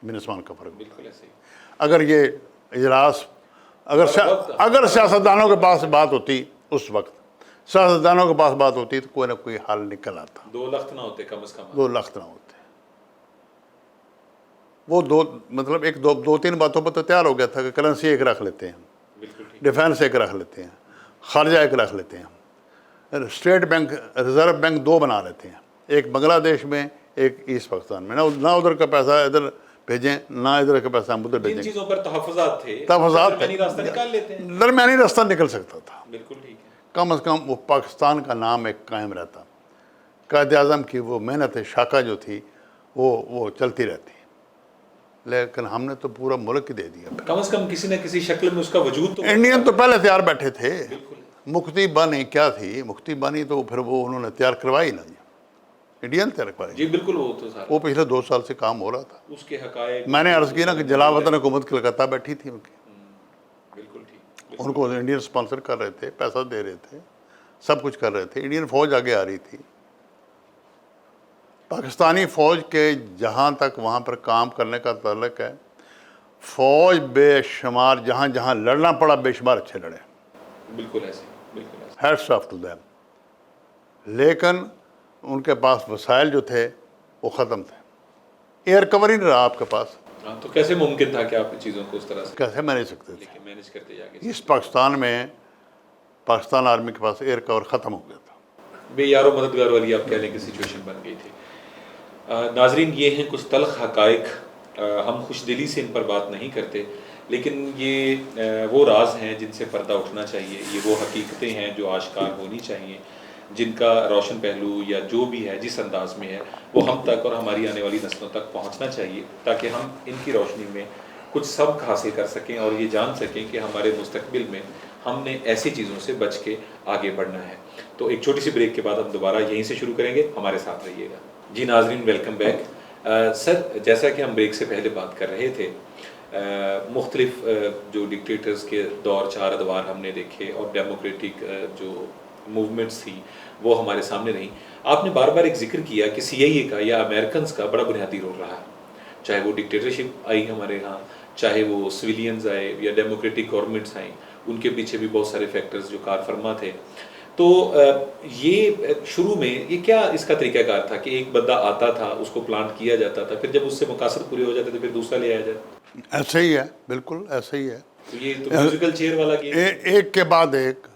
زمین آسمان کا فرق. بالکل ایسے ہی. اگر یہ اجلاس اگر سیاستدانوں کے پاس بات ہوتی، اس وقت سیاستدانوں کے پاس بات ہوتی تو کوئی نہ کوئی حل نکل آتا. 2 لخت نہ ہوتے کم از کم. 2 لخت نہ ہوتے. وہ مطلب 2-3 باتوں پر تو تیار ہو گیا تھا کہ کرنسی ایک رکھ لیتے ہیں، بالکل ٹھیک. ڈیفینس ایک رکھ لیتے ہیں، خارجہ ایک رکھ لیتے ہیں، اسٹیٹ بینک ریزرو بینک 2 بنا لیتے ہیں، ایک بنگلہ دیش میں، ایک ایسٹ پاکستان میں. نہ ادھر کا پیسہ ادھر بھیجیں، نہ ادھر کا پیسہ ہم ادھر جن بھیجیں. چیزوں پر تحفظات تھے، تحفظات درمیانی راستہ نکال لیتے ہیں. درمیانی راستہ نکل سکتا تھا. بالکل ٹھیک ہے. کم از کم وہ پاکستان کا نام ایک قائم رہتا. قائد اعظم کی وہ محنت شاخہ جو تھی وہ چلتی رہتی. لیکن ہم نے تو پورا ملک ہی دے دیا. کم از کم کسی نہ کسی شکل میں اس کا وجود تو. انڈین تو پہلے تیار بیٹھے تھے. بالکل. مکتی بانی کیا تھی؟ مکتی بانی تو پھر وہ انہوں نے تیار کروائی نا. انڈین تیار کروائی. جی بالکل. وہ تو سارا وہ پچھلے 2 سال سے کام ہو رہا تھا. اس کے حقائق میں نے عرض کی نا کہ جلاوطن حکومت کلکتہ بیٹھی تھی ان کی. بالکل ٹھیک. ان کو انڈین اسپانسر کر رہے تھے، پیسہ دے رہے تھے، سب کچھ کر رہے تھے. انڈین فوج آگے آ رہی تھی. پاکستانی فوج کے جہاں تک وہاں پر کام کرنے کا تعلق ہے، فوج بے شمار جہاں جہاں لڑنا پڑا بے شمار اچھے لڑے. بالکل ایسے. بالکل ایسے. Hats of two them. لیکن ان کے پاس وسائل جو تھے وہ ختم تھے. ایئر کور ہی نہیں رہا آپ کے پاس. تو کیسے ممکن تھا کہ آپ چیزوں کو اس طرح سے کیسے مینیج سکتے تھے؟ مینیج کرتے جا کے. اس پاکستان میں پاکستان آرمی کے پاس ایئر کور ختم ہو گیا تھا. بے یار و مددگار والی آپ کہنے کی سچویشن بن گئی تھی. ناظرین، یہ ہیں کچھ تلخ حقائق. ہم خوش دلی سے ان پر بات نہیں کرتے، لیکن یہ وہ راز ہیں جن سے پردہ اٹھنا چاہیے، یہ وہ حقیقتیں ہیں جو آشکار ہونی چاہیے، جن کا روشن پہلو یا جو بھی ہے جس انداز میں ہے وہ ہم تک اور ہماری آنے والی نسلوں تک پہنچنا چاہیے، تاکہ ہم ان کی روشنی میں کچھ سبق حاصل کر سکیں اور یہ جان سکیں کہ ہمارے مستقبل میں ہم نے ایسی چیزوں سے بچ کے آگے بڑھنا ہے۔ تو ایک چھوٹی سی بریک کے بعد ہم دوبارہ یہیں سے شروع کریں گے، ہمارے ساتھ رہیے گا۔ جی ناظرین، ویلکم بیک۔ سر، جیسا کہ ہم بریک سے پہلے بات کر رہے تھے، مختلف جو ڈکٹیٹرز کے دور چار ادوار ہم نے دیکھے اور ڈیموکریٹک جو موومنٹس تھی وہ ہمارے سامنے رہیں۔ آپ نے بار بار ایک ذکر کیا کہ سی آئی اے کا یا امریکنز کا بڑا بنیادی رول رہا، چاہے وہ ڈکٹیٹرشپ آئی ہمارے ہاں، چاہے وہ سویلینز آئے یا ڈیموکریٹک گورنمنٹس آئیں، ان کے پیچھے بھی بہت سارے فیکٹرز جو کار فرما تھے۔ تو یہ شروع میں یہ کیا اس کا طریقہ کار تھا کہ ایک بندہ آتا تھا، اس کو پلانٹ کیا جاتا تھا، پھر جب اس سے مقاصد پورے ہو جاتے تھے پھر دوسرا لے آیا جاتا؟ ایسے ہی ہے، بالکل ایسے ہی ہے، تو یہ تو میوزیکل چیئر والا گیم، ایک کے بعد ایک۔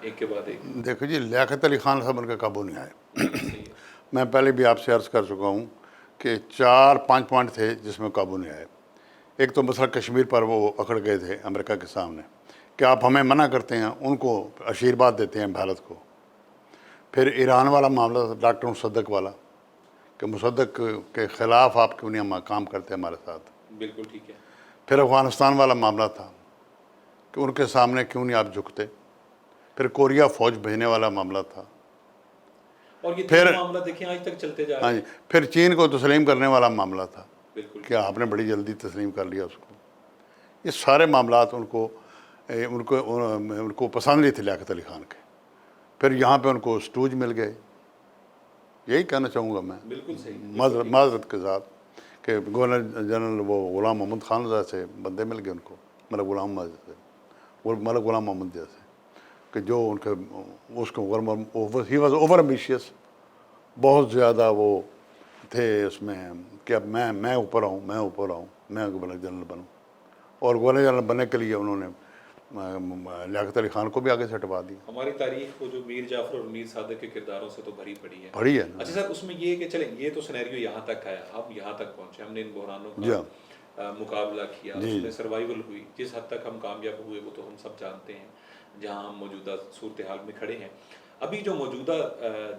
ایک کے بعد ایک۔ دیکھو جی، لیاقت علی خان صاحب ان کا قابو نہیں آئے۔ میں پہلے بھی آپ سے عرض کر چکا ہوں کہ 4-5 پوائنٹ تھے جس میں قابو نہیں آئے۔ ایک تو مسئلہ کشمیر پر وہ اکڑ گئے تھے امریکہ کے سامنے کہ آپ ہمیں منع کرتے ہیں، ان کو آشیرواد دیتے ہیں بھارت کو۔ پھر ایران والا معاملہ تھا، ڈاکٹر مصدق والا، کہ مصدق کے خلاف آپ کیوں نہیں کام کرتے ہمارے ساتھ۔ بالکل ٹھیک ہے۔ پھر افغانستان والا معاملہ تھا کہ ان کے سامنے کیوں نہیں آپ جھکتے۔ پھر کوریا فوج بھیجنے والا معاملہ تھا۔ اور یہ تین معاملہ دیکھیں آج تک چلتے جا رہے ہیں۔ پھر چین کو تسلیم کرنے والا معاملہ تھا بالکل کہ آپ نے بڑی جلدی تسلیم کر لیا اس کو۔ یہ سارے معاملات ان کو پسند نہیں تھے لیاقت علی خان کے۔ پھر یہاں پہ ان کو سٹوج مل گئے۔ یہی کہنا چاہوں گا میں بالکل صحیح، معذرت کے ساتھ کہ گورنر جنرل وہ غلام محمد خان جیسے بندے مل گئے ان کو، ملک غلام محمد جیسے، کہ جو ان کے اس کو ہی واز اوور ایمبیشیس، بہت زیادہ وہ تھے اس میں کہ اب میں اوپر آؤں، میں گورنر جنرل بنوں۔ اور گورنر جنرل بننے کے لیے انہوں نے لیاقت علی خان کو بھی آگے سے ہٹوا دیا۔ ہماری تاریخ کو جو میر جعفر اور میر صادق کے کرداروں سے تو بھری پڑی ہے۔ بڑی ہے۔ اچھا سر، اس میں یہ کہ چلیں یہ تو سینیریو یہاں تک آیا، اب یہاں تک پہنچے، ہم نے ان بحرانوں کا مقابلہ کیا، اس میں سروائیول ہوئی، جس حد تک ہم کامیاب ہوئے وہ تو ہم سب جانتے ہیں، جہاں ہم موجودہ صورتحال میں کھڑے ہیں۔ ابھی جو موجودہ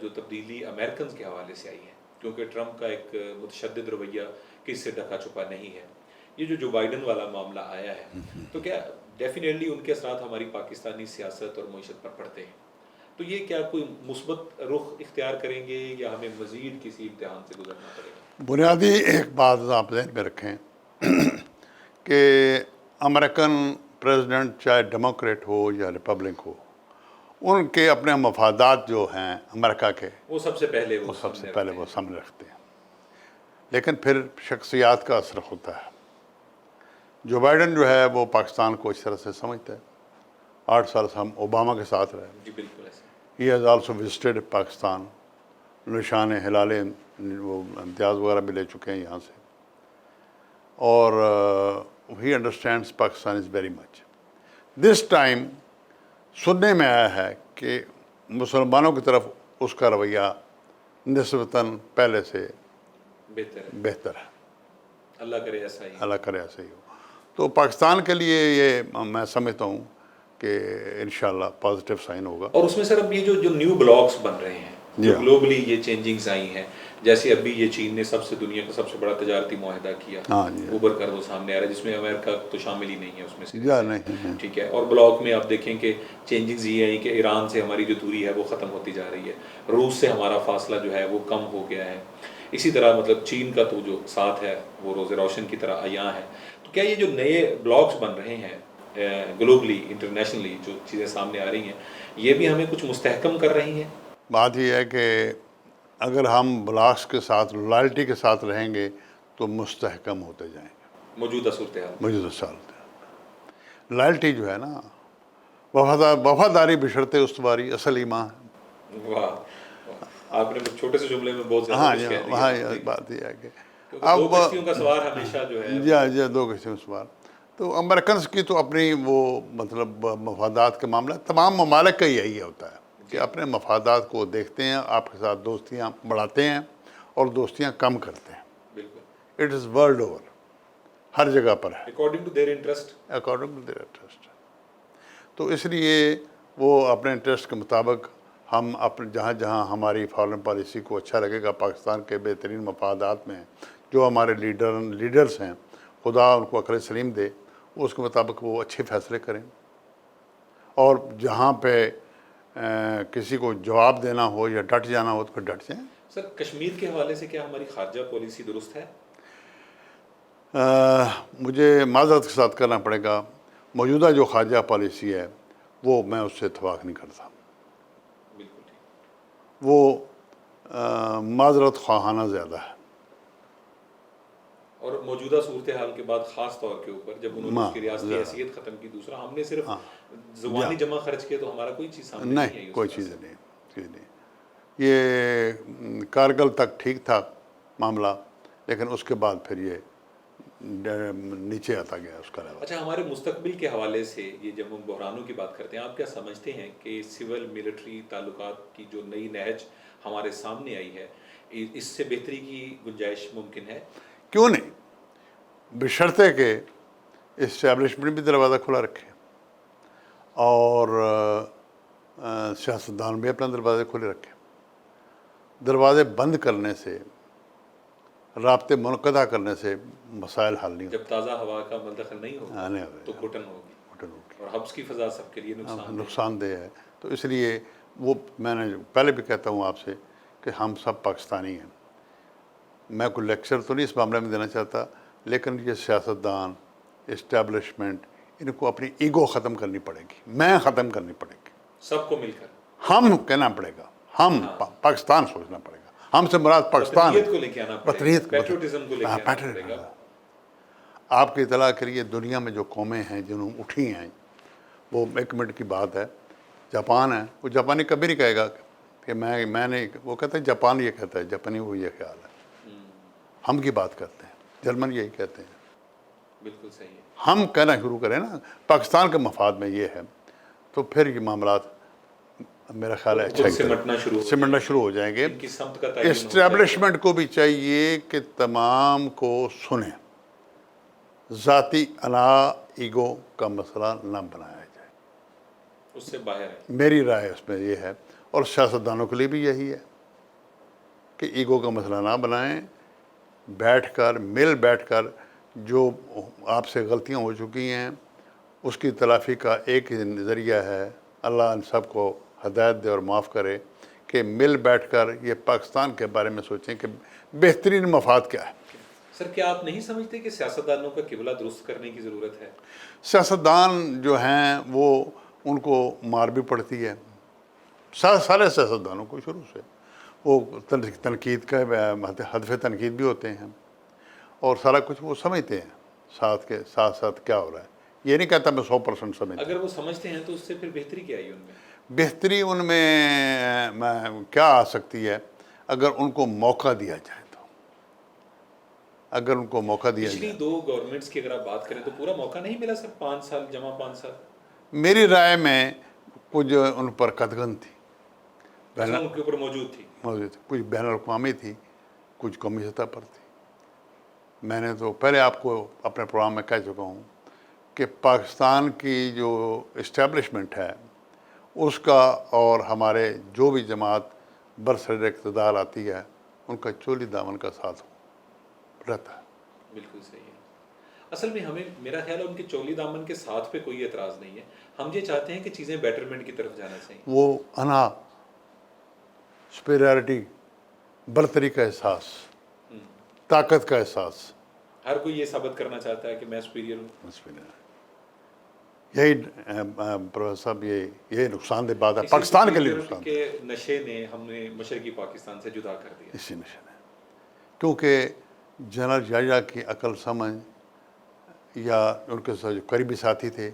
جو تبدیلی امریکنز کے حوالے سے آئی ہے، کیونکہ ٹرمپ کا ایک متشدد رویہ کس سے ڈھکا چھپا نہیں ہے، یہ جو بائیڈن والا معاملہ آیا ہے، تو کیا ڈیفینیٹلی ان کے اثرات ہماری پاکستانی سیاست اور معیشت پر پڑتے ہیں؟ تو یہ کیا کوئی مثبت رخ اختیار کریں گے یا ہمیں مزید کسی امتحان سے گزرنا پڑے گا؟ بنیادی ایک بات آپ ذہن میں رکھیں کہ امریکن پریزیڈنٹ چاہے ڈیموکریٹ ہو یا ریپبلک ہو، ان کے اپنے مفادات جو ہیں امریکہ کے، وہ سب سے پہلے وہ سامنے رکھتے ہیں۔ لیکن پھر شخصیات کا اثر ہوتا ہے۔ جو بائیڈن جو ہے وہ پاکستان کو اس طرح سے سمجھتا ہے۔ 8 سال سے ہم اوباما کے ساتھ رہے۔ جی بالکل ایسا۔ He has also visited Pakistan, نشان ہلال وہ امتیاز وغیرہ بھی لے چکے ہیں یہاں سے، اور he understands Pakistan is very much. This time سننے میں آیا ہے کہ مسلمانوں کی طرف اس کا رویہ نسبتاً پہلے سے بہتر ہے۔ اللہ کرے ایسا ہی، اللہ کرے ایسا ہی ہو۔ تو پاکستان کے لیے یہ میں سمجھتا ہوں کہ انشاءاللہ پازیٹیو سائن ہوگا۔ اور اس میں سر اب یہ جو نیو بلاکس بن رہے ہیں، جو گلوبلی یہ چینجنگز آئی ہیں، جیسے ابھی یہ چین نے دنیا کا سب سے بڑا تجارتی معاہدہ کیا، اوبر کر وہ سامنے آ رہا ہے، جس میں امریکہ تو شامل ہی نہیں ہے اس میں سے، ٹھیک ہے۔ اور بلاک میں آپ دیکھیں کہ چینجنگز یہ آئی کہ ایران سے ہماری جو دوری ہے وہ ختم ہوتی جا رہی ہے، روس سے ہمارا فاصلہ جو ہے وہ کم ہو گیا ہے، اسی طرح مطلب چین کا تو جو ساتھ ہے وہ روز روشن کی طرح عیاں ہے۔ تو کیا یہ جو نئے بلاکس بن رہے ہیں گلوبلی انٹرنیشنلی، جو چیزیں سامنے آ رہی ہیں، یہ بھی ہمیں کچھ مستحکم کر رہی ہیں؟ بات یہ ہے کہ اگر ہم بلاکس کے ساتھ لائلٹی کے ساتھ رہیں گے تو مستحکم ہوتے جائیں گے۔ موجودہ صورتحال لائلٹی جو ہے نا، وفاداری بشرط استواری اصل ایمان ہے۔ واہ، آپ نے چھوٹے سے جملے میں بہت زیادہ کچھ کہہ دیا۔ ہاں، بات یہ ہے کہ دو کشتیوں کا سوار ہمیشہ جو ہے، جی دو کشتیوں کا سوار۔ تو امریکنس کی تو اپنی وہ مطلب مفادات کے معاملہ تمام ممالک کا یہی ہوتا ہے کہ اپنے مفادات کو دیکھتے ہیں، آپ کے ساتھ دوستیاں بڑھاتے ہیں اور دوستیاں کم کرتے ہیں۔ بالکل، اٹ از ورلڈ اوور۔ ہر جگہ پر ہے according to their interest. According to their interest. تو اس لیے وہ اپنے انٹرسٹ کے مطابق ہم اپنے جہاں جہاں ہماری فارن پالیسی کو اچھا لگے گا، پاکستان کے بہترین مفادات میں جو ہمارے لیڈرز ہیں، خدا ان کو عقل سلیم دے، اس کے مطابق وہ اچھے فیصلے کریں. اور جہاں پہ کسی کو جواب دینا ہو یا ڈٹ جانا ہو تو پھر ڈٹ جائیں. سر کشمیر کے حوالے سے کیا ہماری خارجہ پالیسی درست ہے؟ مجھے معذرت کے ساتھ کرنا پڑے گا، موجودہ جو خارجہ پالیسی ہے وہ میں اس سے اتفاق نہیں کرتا. بالکل ٹھیک. وہ معذرت خواہانہ زیادہ ہے. اور موجودہ صورتحال کے بعد خاص طور کے اوپر جب انہوں نے اس کی ریاستی حیثیت ختم کی، دوسرا ہم نے صرف زبانی جمع خرچ کیے تو ہمارا کوئی چیز سامنے نہیں آئی. کوئی چیز نہیں. یہ کارگل تک ٹھیک تھا معاملہ، لیکن اس کے بعد پھر یہ نیچے آتا گیا اس کا لیول. اچھا، ہمارے مستقبل کے حوالے سے یہ جب ہم بحرانوں کی بات کرتے ہیں، آپ کیا سمجھتے ہیں کہ سول ملٹری تعلقات کی جو نئی نہج ہمارے سامنے آئی ہے، اس سے بہتری کی گنجائش ممکن ہے؟ کیوں نہیں، بشرطے کہ اسٹیبلشمنٹ بھی دروازہ کھلا رکھے اور سیاستدان بھی اپنا دروازے کھلے رکھے. دروازے بند کرنے سے، رابطے منقطع کرنے سے مسائل حل نہیں جب تازہ ہوا کا مدخل نہیں ہوگا ہوتے. تو گھٹن ہوگی، اور حبس کی فضا سب کے لیے نقصان دہ ہے. تو اس لیے وہ میں نے پہلے بھی کہتا ہوں آپ سے کہ ہم سب پاکستانی ہیں. میں کوئی لیکچر تو نہیں اس معاملے میں دینا چاہتا، لیکن یہ سیاستدان، اسٹیبلشمنٹ، ان کو اپنی ایگو ختم کرنی پڑے گی، میں ختم کرنی پڑے گی. سب کو مل کر ہم کہنا پڑے گا، ہم پاکستان سوچنا پڑے گا. ہم سے مراد پاکستان وطنیت کو لے کے آنا پڑے گا، پیٹریوٹزم کو لے کے آنا پڑے گا. آپ کی اطلاع کے لیے دنیا میں جو قومیں ہیں جنہوں اٹھی ہیں، وہ 1 منٹ کی بات ہے، جاپان ہے. وہ جاپانی کبھی نہیں کہے گا کہ میں نے، وہ کہتا ہے جاپان یہ کہتا ہے، جاپانی وہ یہ خیال ہے. ہم کی بات کرتے ہیں، جرمن یہی کہتے ہیں. بالکل صحیح ہے. ہم کہنا شروع کریں نا پاکستان کے مفاد میں یہ ہے، تو پھر یہ معاملات میرا خیال ہے اچھا سمٹنا شروع ہو جائیں گے. اسٹیبلشمنٹ کو بھی چاہیے کہ تمام کو سنیں، ذاتی انا ایگو کا مسئلہ نہ بنایا جائے. اس سے باہر ہے. میری رائے اس میں یہ ہے، اور سیاستدانوں کے لیے بھی یہی ہے کہ ایگو کا مسئلہ نہ بنائیں. بیٹھ کر جو آپ سے غلطیاں ہو چکی ہیں اس کی تلافی کا ایک ہی ذریعہ ہے، اللہ ان سب کو ہدایت دے اور معاف کرے، کہ مل بیٹھ کر یہ پاکستان کے بارے میں سوچیں کہ بہترین مفاد کیا ہے. سر کیا آپ نہیں سمجھتے کہ سیاستدانوں کا قبلہ درست کرنے کی ضرورت ہے؟ سیاستدان جو ہیں وہ ان کو مار بھی پڑتی ہے، سارے سیاستدانوں کو شروع سے. وہ تنقید کا ہدف تنقید بھی ہوتے ہیں، اور سارا کچھ وہ سمجھتے ہیں ساتھ ساتھ کیا ہو رہا ہے. یہ نہیں کہتا میں 100% سمجھتا. اگر وہ سمجھتے ہیں تو اس سے پھر بہتری کیا آئی ان میں؟ بہتری ان میں کیا آ سکتی ہے اگر ان کو موقع دیا جائے تو. اگر ان کو موقع دیا جائے. پچھلی 2 گورنمنٹس کی اگر آپ بات کریں تو پورا موقع نہیں ملا سر، 5 سال جمع 5 سال. میری رائے میں کچھ ان پر قدغن تھی، ان کے اوپر موجود تھی، کچھ بین الاقوامی تھی، کچھ قومی سطح پر تھی. میں نے تو پہلے آپ کو اپنے پروگرام میں کہہ چکا ہوں کہ پاکستان کی جو اسٹیبلشمنٹ ہے اس کا اور ہمارے جو بھی جماعت برسر اقتدار آتی ہے ان کا چولی دامن کا ساتھ رہتا ہے. بالکل صحیح ہے. اصل میں ہمیں، میرا خیال ہے، ان کے چولی دامن کے ساتھ پہ کوئی اعتراض نہیں ہے. ہم یہ چاہتے ہیں کہ چیزیں بیٹرمنٹ کی طرف جانا چاہیے. وہ انا، سپیریارٹی، برتری کا احساس، طاقت کا احساس. ہر کوئی یہ ثابت کرنا چاہتا ہے کہ میں سپیریئر ہوں. یہی پروفیسر صاحب یہ نقصان دہ بات ہے پاکستان کے لیے. نقصان کے نشے نے ہم نے مشرقی پاکستان سے جدا کر دیا. اسی نشے نے، کیونکہ جنرل یحییٰ کی عقل سمجھ یا ان کے جو قریبی ساتھی تھے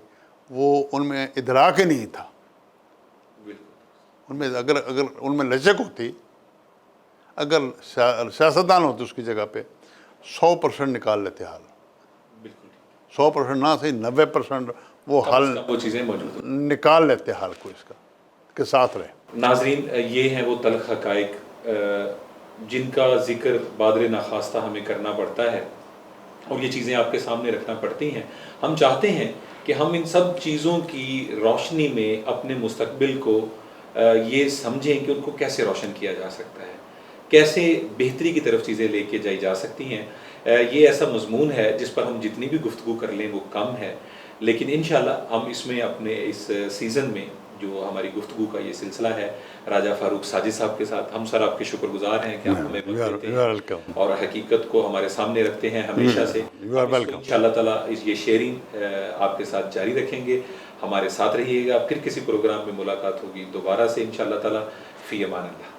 وہ ان میں ادراک ہی نہیں تھا. ان میں اگر ان میں لچک ہوتی، اگر سیاستدان ہوتے اس کی جگہ پہ 100% نکال لیتے حل. 100% نہ صحیح 90% وہ حل چیزیں موجود نکال لیتے حل کو اس کا کے ساتھ رہے. ناظرین، یہ ہیں وہ تلخ حقائق جن کا ذکر بادر ناخواستہ ہمیں کرنا پڑتا ہے. اور یہ چیزیں آپ کے سامنے رکھنا پڑتی ہیں. ہم چاہتے ہیں کہ ہم ان سب چیزوں کی روشنی میں اپنے مستقبل کو یہ سمجھیں کہ ان کو کیسے روشن کیا جا سکتا ہے، کیسے بہتری کی طرف چیزیں لے کے جائی جا سکتی ہیں. یہ ایسا مضمون ہے جس پر ہم جتنی بھی گفتگو کر لیں وہ کم ہے، لیکن انشاءاللہ ہم اس میں اپنے اس سیزن میں جو ہماری گفتگو کا یہ سلسلہ ہے راجہ فاروق ساجد صاحب کے ساتھ، ہم سر آپ کے شکر گزار ہیں کہ آپ ہمیں وقت دیتے یو آر ہیں ویلکم. اور حقیقت کو ہمارے سامنے رکھتے ہیں ہمیشہ سے. یو آر ہم اس کو ویلکم. انشاءاللہ تعالیٰ یہ شیئرنگ آپ کے ساتھ جاری رکھیں گے. ہمارے ساتھ رہیے گا. پھر کسی پروگرام میں ملاقات ہوگی دوبارہ سے انشاءاللہ تعالیٰ. فی امان اللہ.